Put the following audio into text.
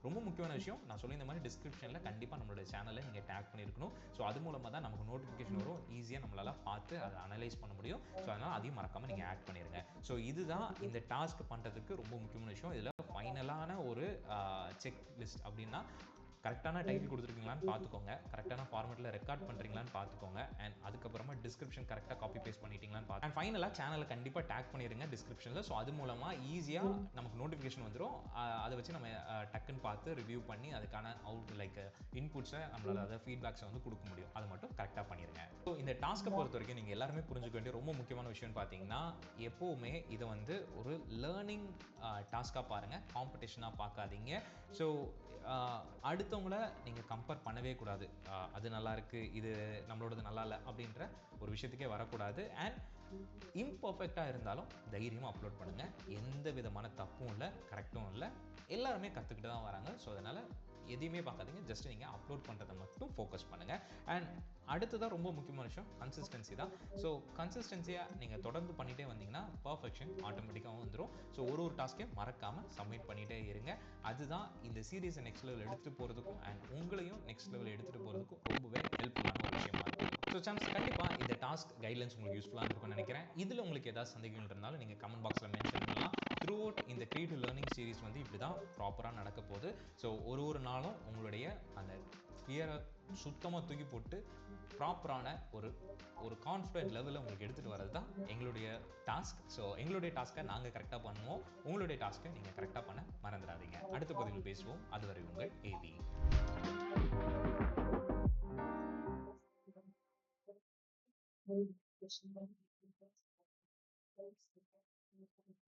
ரொம்ப முக்கியமான விஷயம் நான் சொல்லி இந்த மாதிரி டிஸ்கிரிப்ஷனில் கண்டிப்பாக நம்மளோட சேனலை நீங்கள் டேக் பண்ணியிருக்கணும். ஸோ அது மூலமாக தான் நமக்கு நோட்டிஃபிகேஷன் வரும், ஈஸியாக நம்மளால் பார்த்து அதை அனலைஸ் பண்ண முடியும். ஸோ அதனால் அதையும் மறக்காமல் நீங்கள் ஆட் பண்ணிடுங்க. ஸோ இதுதான் இந்த டாஸ்க் பண்ணுறதுக்கு ரொம்ப முக்கியமான விஷயம். இதில் ஃபைனலான ஒரு செக் லிஸ்ட் அப்படின்னா, கரெக்டான டைட்டில் கொடுத்துருக்கீங்களான்னு பார்த்துக்கோங்க, கரெக்டான ஃபார்மேட்டில் ரெக்கார்ட் பண்ணுறீங்களான்னு பார்த்துக்கோங்க, அண்ட் அதுக்கப்புறமா டிஸ்கிரிப்ஷன் கரெக்டாக காப்பி பேஸ்ட் பண்ணிட்டீங்களான்னு பார்த்து, அண்ட் ஃபைனலாக சேனலை கண்டிப்பாக டேக் பண்ணிடுங்க டிஸ்கிரிப்ஷனில். ஸோ அது மூலமாக ஈஸியாக நமக்கு நோட்டிஃபிகேஷன் வந்துடும். அதை வச்சு நம்ம டக்குன்னு பார்த்து ரிவ்யூ பண்ணி அதுக்கான இன்புட்ஸை நம்மளால் அதை ஃபீட்பேக்ஸை வந்து கொடுக்க முடியும். அதை மட்டும் கரெக்டாக பண்ணிடுங்க. ஸோ இந்த டாஸ்க்கை பொறுத்த வரைக்கும் நீங்கள் எல்லாருமே புரிஞ்சுக்க வேண்டிய ரொம்ப முக்கியமான விஷயம்னு பார்த்தீங்கன்னா, எப்போவுமே இதை வந்து ஒரு லேர்னிங் டாஸ்க்காக பாருங்கள், காம்படிஷனாக பார்க்காதீங்க. ஸோ அடுத்தவங்கள நீங்கள் கம்பேர் பண்ணவே கூடாது. அது நல்லா இருக்குது, இது நம்மளோடது நல்லா இல்லை அப்படின்ற ஒரு விஷயத்துக்கே வரக்கூடாது. அண்ட் இம்பர்ஃபெக்டாக இருந்தாலும் தைரியமாக அப்லோட் பண்ணுங்கள். எந்த விதமான தப்பும் இல்லை, கரெக்டும் இல்லை, எல்லாருமே கற்றுக்கிட்டு தான் வராங்க. ஸோ அதனால் எதையுமே பார்க்காதீங்க, ஜஸ்ட் நீங்கள் அப்லோட் பண்ணுறதை மட்டும் ஃபோக்கஸ் பண்ணுங்கள். அண்ட் அடுத்ததான் ரொம்ப முக்கியமான விஷயம் கன்சிஸ்டன்சி தான். ஸோ கன்சிஸ்டன்சியாக நீங்கள் தொடர்ந்து பண்ணிகிட்டே வந்தீங்கன்னா பர்ஃபெக்ஷன் ஆட்டோமேட்டிக்காகவும் வந்துடும். ஸோ ஒரு டாஸ்க்கையும் மறக்காமல் சப்மிட் பண்ணிகிட்டே இருங்க. அதுதான் இந்த சீரீஸை நெக்ஸ்ட் லெவல் எடுத்துகிட்டு போகிறதுக்கும் அண்ட் உங்களையும் நெக்ஸ்ட் லெவல் எடுத்துகிட்டு போகிறதுக்கும் ரொம்பவே ஹெல்ப்ஃபுல்லான ஒரு விஷயமா இருக்கும். ஸோ சாம்ஸ் கண்டிப்பாக இந்த டாஸ்க் கைட்லைன்ஸ் உங்களுக்கு யூஸ்ஃபுல்லாக இருக்கும்னு நினைக்கிறேன். இதில் உங்களுக்கு ஏதாவது சந்தேகங்கள் இருந்தாலும் நீங்கள் கமெண்ட் பாக்ஸில் மென்ஷன் பண்ணலாம். த்ரூ அவுட் இந்த கிரியேட்டிவ் லேர்னிங் சீரிஸ் வந்து இப்படி தான் ப்ராப்பராக நடக்க போகுது. ஸோ ஒரு நாளும் உங்களுடைய அந்த ஃபியரை சுத்தமாக தூக்கி போட்டு ப்ராப்பரான ஒரு கான்ஃபிடென்ட் லெவலில் உங்களுக்கு எடுத்துகிட்டு வரது தான் எங்களுடைய டாஸ்க். ஸோ எங்களுடைய டாஸ்க்கை நாங்கள் கரெக்டாக பண்ணுவோம், உங்களுடைய டாஸ்க்கை நீங்கள் கரெக்டாக பண்ண மறந்துடாதீங்க. அடுத்த பதிவில் பேசுவோம். அதுவரை உங்கள் ஏவி.